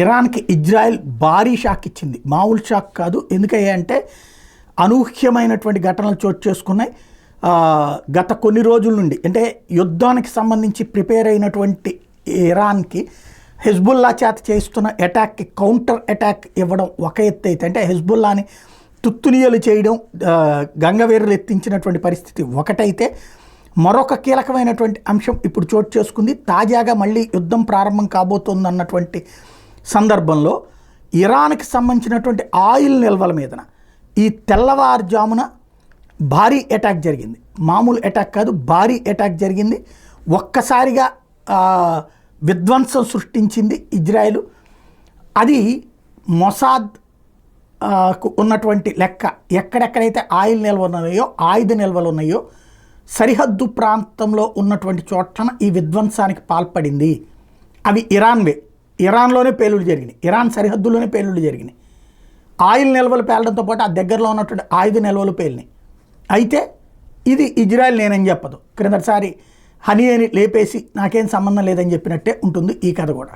ఇరాన్కి Israel భారీ shock ఇచ్చింది, మామూలు షాక్ కాదు. ఎందుకంటే అనూహ్యమైనటువంటి ఘటనలు చోటు చేసుకున్నాయి. గత కొన్ని రోజుల నుండి అంటే యుద్ధానికి సంబంధించి ప్రిపేర్ అయినటువంటి ఇరాన్కి హెజ్బుల్లా చేత చేస్తున్న అటాక్కి కౌంటర్ అటాక్ ఇవ్వడం ఒక ఎత్తు అయితే, అంటే హెజ్బుల్లాని తుత్తునియలు చేయడం, గంగవేరులు ఎత్తించినటువంటి పరిస్థితి ఒకటైతే, మరొక కీలకమైనటువంటి అంశం ఇప్పుడు చోటు చేసుకుంది. తాజాగా మళ్ళీ యుద్ధం ప్రారంభం కాబోతోందన్నటువంటి సందర్భంలో ఇరాన్కి సంబంధించినటువంటి ఆయిల్ నిల్వల మీదన ఈ తెల్లవారుజామున భారీ అటాక్ జరిగింది. మామూలు అటాక్ కాదు, భారీ అటాక్ జరిగింది. ఒక్కసారిగా విధ్వంసం సృష్టించింది ఇజ్రాయెల్. అది మొసాద్ ఉన్నటువంటి లెక్క, ఎక్కడెక్కడైతే ఆయిల్ నిల్వలు ఉన్నాయో, ఆయుధ నిల్వలు ఉన్నాయో, సరిహద్దు ప్రాంతంలో ఉన్నటువంటి చోట్ల ఈ విధ్వంసానికి పాల్పడింది. అవి ఇరాన్వే, ఇరాన్లోనే పేలుడు జరిగినాయి, ఇరాన్ సరిహద్దులోనే పేలుడు జరిగినాయి. ఆయిల్ నిల్వలు పేలడంతో పాటు ఆ దగ్గరలో ఉన్నటువంటి ఆయుధ నిల్వలు పేలినాయి. అయితే ఇది ఇజ్రాయెల్ నేనని చెప్పదు, క్రిందటిసారి హనీ అని లేపేసి నాకేం సంబంధం లేదని చెప్పినట్టే ఉంటుంది ఈ కథ కూడా.